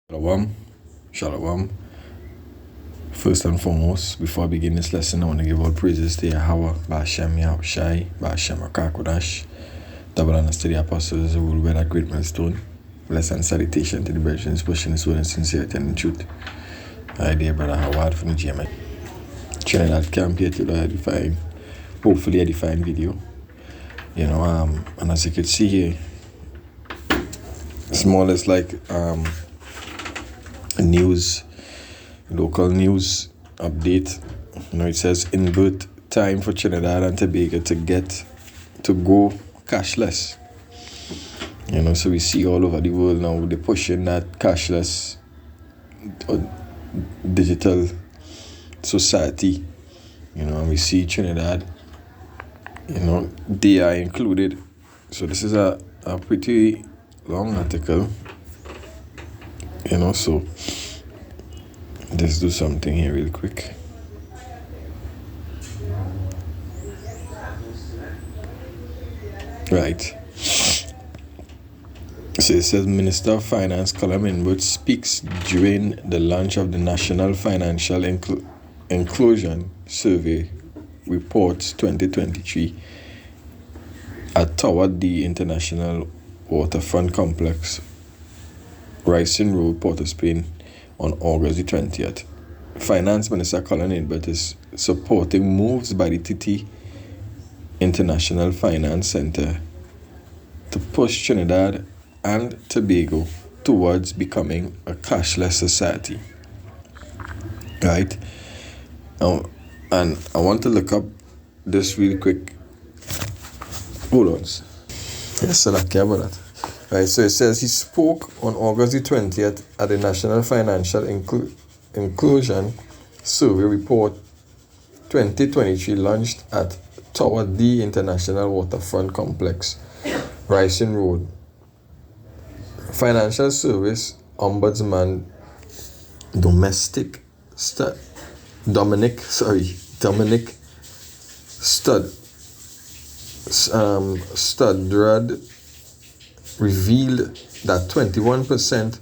Shalom, shalom. First and foremost, before I begin this lesson, I want to give all praises to Yahweh, Ba'ashem Yahushai, Ba'ashem Akakodash, double honors to the apostles who rule by that great millstone. Blessed and salutation to the brethren pushing this word in sincerity and in truth. My dear brother Howard from the GMI. Trinidad camp here to edifying, hopefully edifying video. And as you can see here, it's more or less like a local news update. It says invert time for Trinidad and Tobago to go cashless. So we see all over the world now they're pushing that cashless digital society. And we see Trinidad, they are included. So this is a pretty long article. So let's do something here real quick. Right. So it says Minister of Finance Colum Inwood speaks during the launch of the National Financial Inclusion Survey Reports 2023 at Tower D International Waterfront Complex, Rising Road, Port of Spain, on August the 20th. Finance Minister Colin Inwood is supporting moves by the TT International Finance Center to push Trinidad and Tobago towards becoming a cashless society. Right? And I want to look up this real quick. Hold on. Yes, I don't care about that. Right, so it says he spoke on August the 20th at the National Financial Inclusion Survey Report 2023 launched at Tower D International Waterfront Complex, Rising Road. Financial Service Ombudsman Dominic Studrad revealed that 21%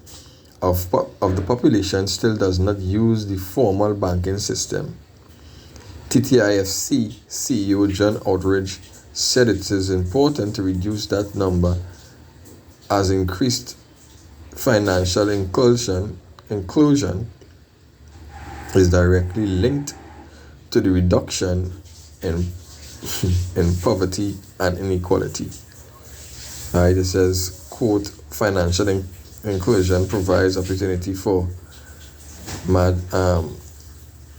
of the population still does not use the formal banking system. TTIFC CEO John Outridge said it is important to reduce that number as increased financial inclusion is directly linked to the reduction in poverty and inequality. Right, it says, quote, financial inclusion provides opportunity for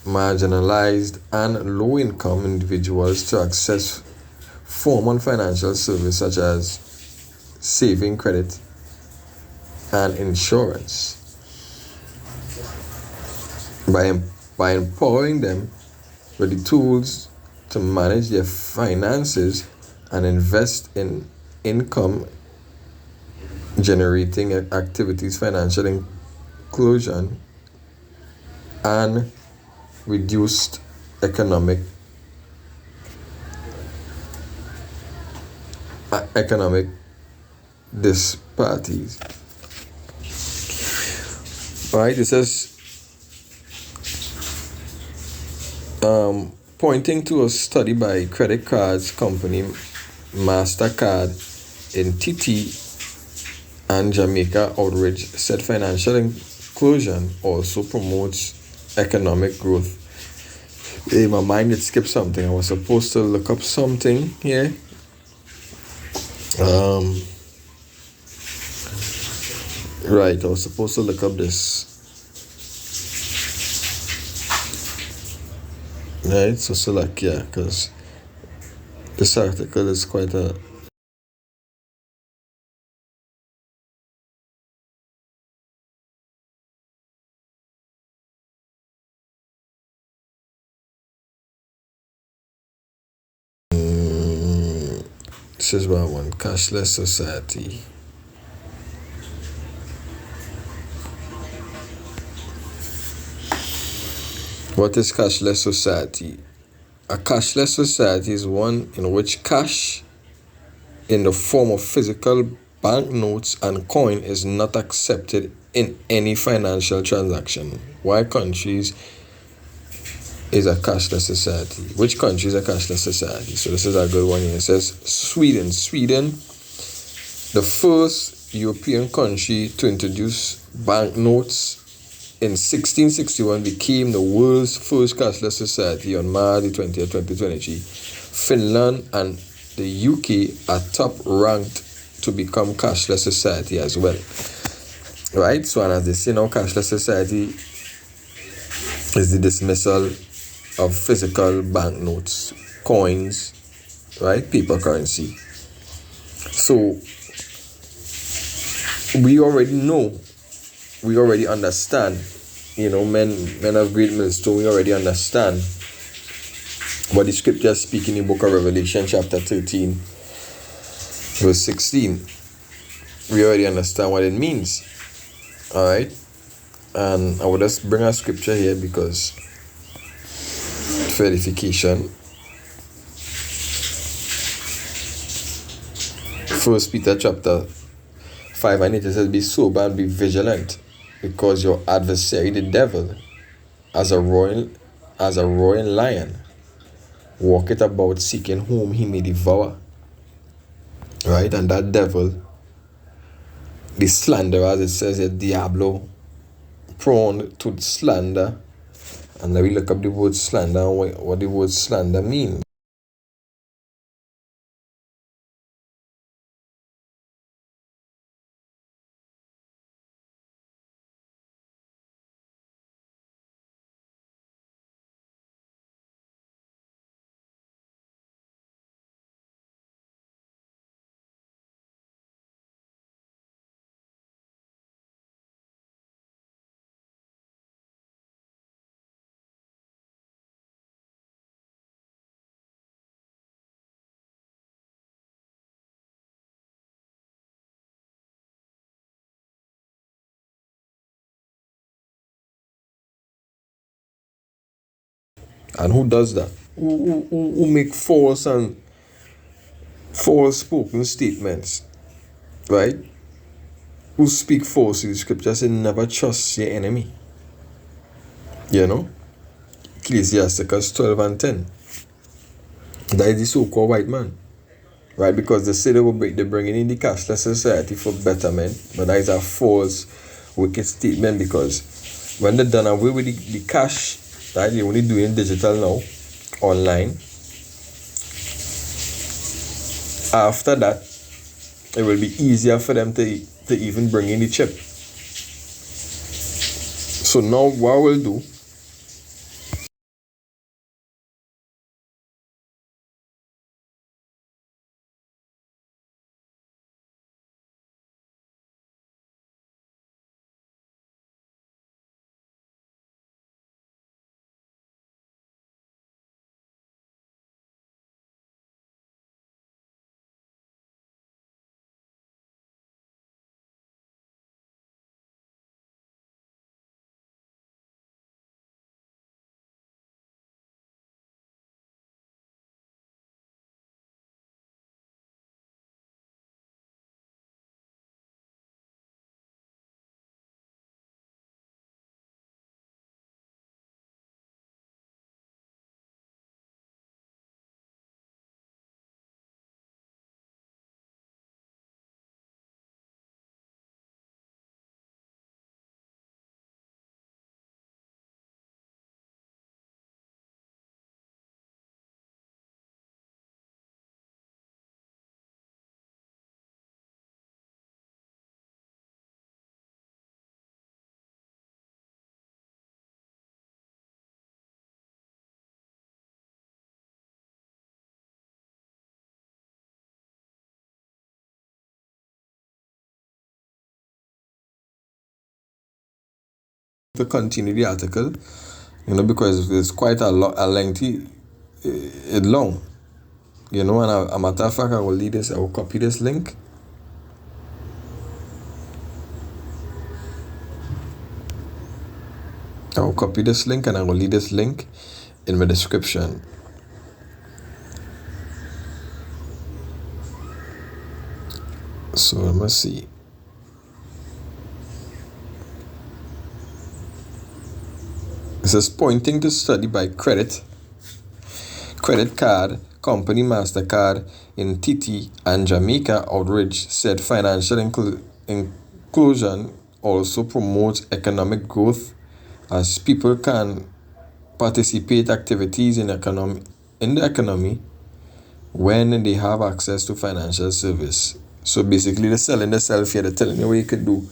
marginalized and low-income individuals to access formal financial services such as saving credit and insurance. By empowering them with the tools to manage their finances and invest in income generating activities, financial inclusion and reduced economic disparities. Right, it says pointing to a study by credit cards company MasterCard in TT and Jamaica, Outridge said financial inclusion also promotes economic growth. In my mind, it skipped something. I was supposed to look up something here. Right, I was supposed to look up this. Right, so select, because this article is quite a this is what I want, cashless society. What is cashless society? A cashless society is one in which cash in the form of physical banknotes and coin is not accepted in any financial transaction. Why countries is a cashless society? Which country is a cashless society? So this is a good one here. It says Sweden. Sweden, the first European country to introduce banknotes in 1661, became the world's first cashless society on March 20th, 2023. Finland and the UK are top ranked to become cashless society as well. Right? So, and as they say now, cashless society is the dismissal of physical banknotes, coins, right? Paper currency. So, we already know, we already understand, men of great millstone, we already understand what the scriptures speak in the book of Revelation, chapter 13, verse 16. We already understand what it means. Alright? And I will just bring a scripture here because for edification. 1 Peter chapter 5 and 8, it says, be sober and be vigilant, because your adversary the devil, as a roaring lion, walketh about seeking whom he may devour. Right? And that devil, the slanderer, as it says here, Diablo, prone to slander. And let me look up the word slander and what the word slander means. And who does that? Who make false spoken statements, right? Who speak falsely? The scripture says never trust your enemy. Ecclesiasticus 12 and 10. That is the so-called white man, right? Because they say they're bringing in the cashless society for betterment, but that is a false, wicked statement, because when they're done away with the cash, right, they're only doing digital now, online. After that, it will be easier for them to even bring in the chip. So now what we'll do, to continue the article, because it's quite a lengthy, it's long, and a matter of fact, I will copy this link. I will copy this link and I will leave this link in my description. So let me see. This is pointing to study by credit card company MasterCard in Titi and Jamaica Outreach said financial inclusion also promotes economic growth as people can participate activities in the economy when they have access to financial service. So basically they're selling themselves here, they're telling you what you could do,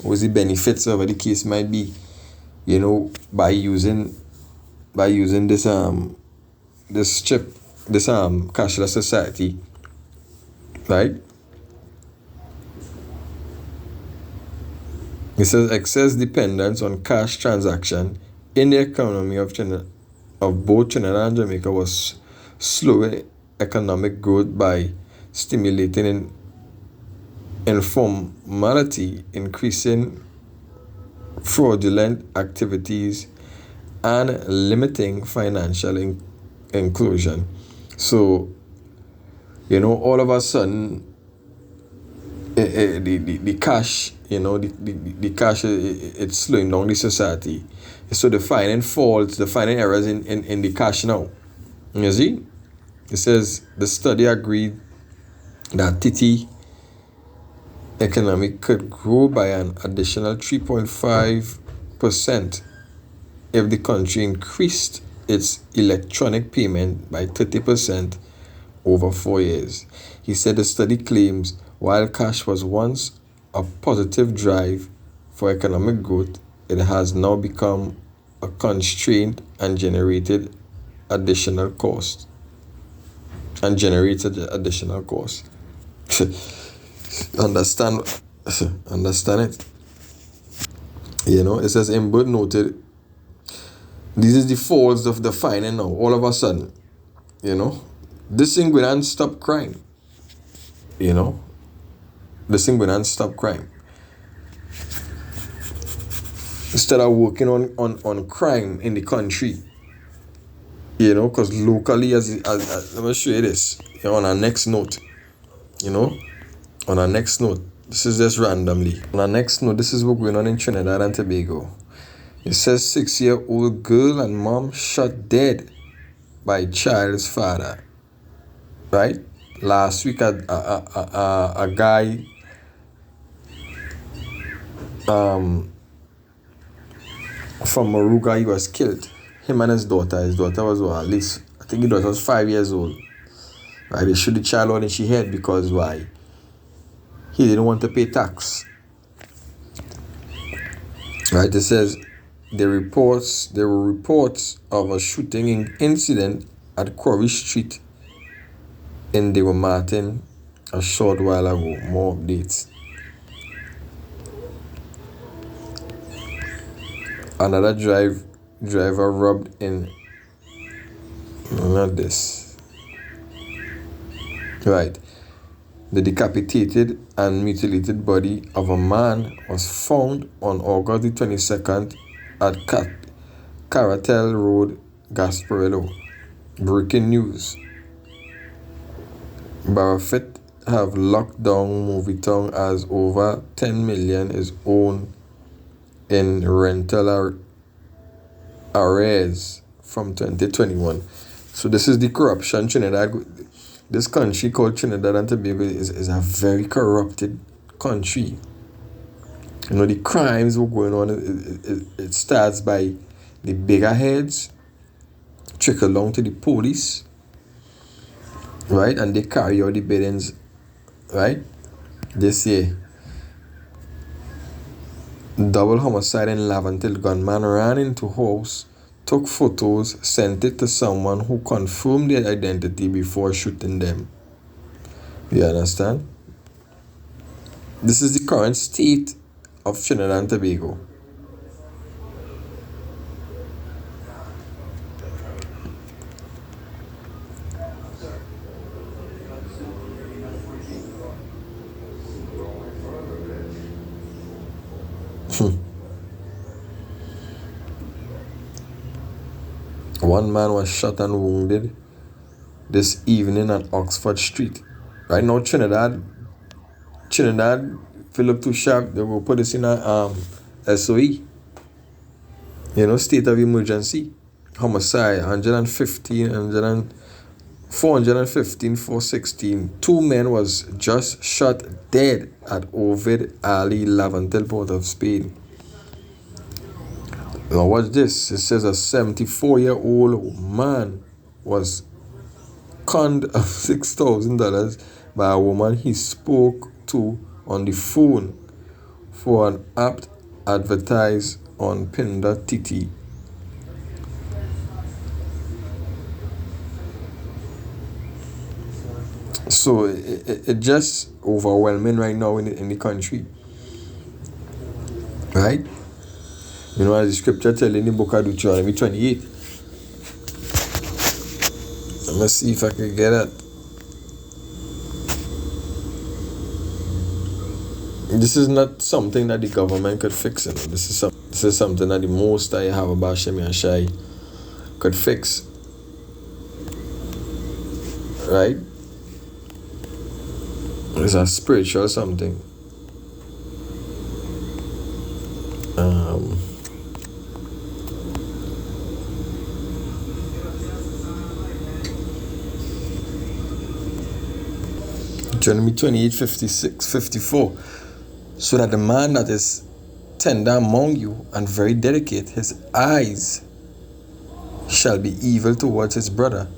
what's the benefits of the case might be, by using this chip, this cashless society, right? It says excess dependence on cash transaction in the economy of both Trinidad and Jamaica was slowing economic growth by stimulating informality, increasing fraudulent activities, and limiting financial inclusion. So, all of a sudden, the cash, the cash, it's slowing down the society. So the finding faults, the finding errors in the cash now. You see? It says the study agreed that TT economy could grow by an additional 3.5% if the country increased its electronic payment by 30% over 4 years. He said the study claims while cash was once a positive drive for economic growth, it has now become a constraint and generated additional cost. Understand it? It says Imbert noted this is the faults of the finding now. All of a sudden, this thing will not stop crime. This thing will not stop crime. Instead of working on crime in the country, because locally, as let me show you this. On our next note, this is just randomly. On our next note, this is what's going on in Trinidad and Tobago. It says 6-year-old girl and mom shot dead by child's father. Right? Last week, a guy from Moruga, he was killed. Him and his daughter. His daughter was at least, I think his daughter was 5 years old. Right? They shoot the child out in she head because why? He didn't want to pay tax. Right? It says there were reports of a shooting incident at Quarry Street in Dewa Martin a short while ago. More updates. Another driver robbed in. Not this. Right. The decapitated and mutilated body of a man was found on August the 22nd at Caratel Road, Gasparillo. Breaking news. Barafet have locked down Movietown as over 10 million is owned in rental arrears from 2021. So this is the corruption Trinidad. This country called Trinidad and Tobago is a very corrupted country. The crimes were going on. It starts by the bigger heads, trickle down to the police, right? And they carry out the biddings, right? This year, double homicide in Lavantil. Gunman ran into house, took photos, sent it to someone who confirmed their identity before shooting them. You understand? This is the current state of Trinidad and Tobago. One man was shot and wounded this evening at Oxford Street. Right now, Trinidad, if you look too sharp, they will put this in a SOE. state of emergency, homicide, 115, 415, 416. Two men was just shot dead at Ovid Ali Lavantil Port of Spain. Now watch this. It says a 74-year-old man was conned of $6,000 by a woman he spoke to on the phone for an app advertised on Pinda.tt. So it just overwhelming right now in the country, right? As the scripture tells in the book of Deuteronomy 28. Let's see if I can get it. This is not something that the government could fix. This is something that the Most High have about Shemi and Shai could fix, right? It's a spiritual something. Deuteronomy 28, 56, 54. So that the man that is tender among you and very delicate, his eyes shall be evil towards his brother,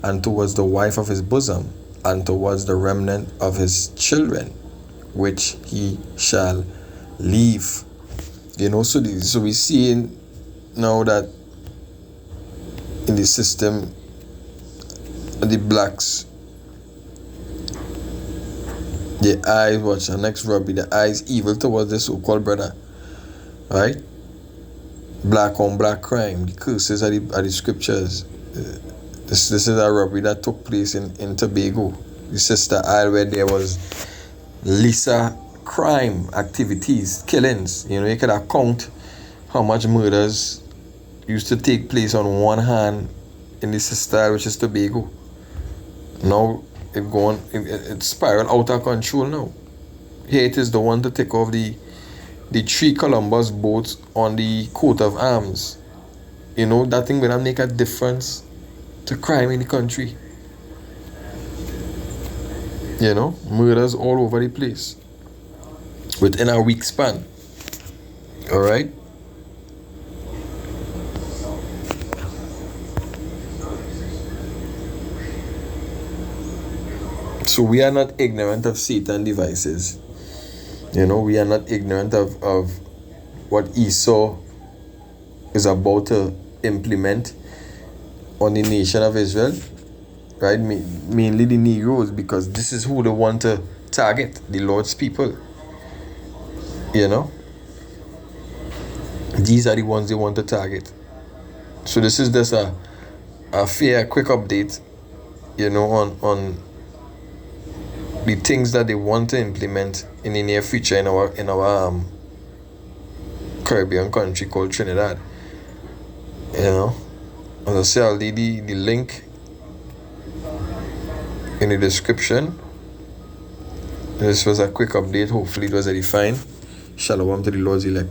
and towards the wife of his bosom, and towards the remnant of his children, which he shall leave. So we see now that in the system, the blacks, the eyes, watch the next rugby, the eyes evil towards the so-called brother, right? Black on black crime, the curses are the scriptures. This is a robbery that took place in Tobago, the sister isle, where there was lesser crime activities, killings. You could account how much murders used to take place on one hand in the sister isle, which is Tobago. Now it spiral out of control now. Here it is the one to take off the 3 Columbus boats on the coat of arms. That thing will make a difference to crime in the country. Murders all over the place within a week span. All right. So we are not ignorant of Satan's devices. We are not ignorant of what Esau is about to implement on the nation of Israel, right? Mainly the Negroes, because this is who they want to target, the Lord's people. These are the ones they want to target. So this is just a quick update, on the things that they want to implement in the near future in our Caribbean country called Trinidad. As I say, I'll leave the link in the description. This was a quick update. Hopefully it was edifying. Shalom to the Lord's elect.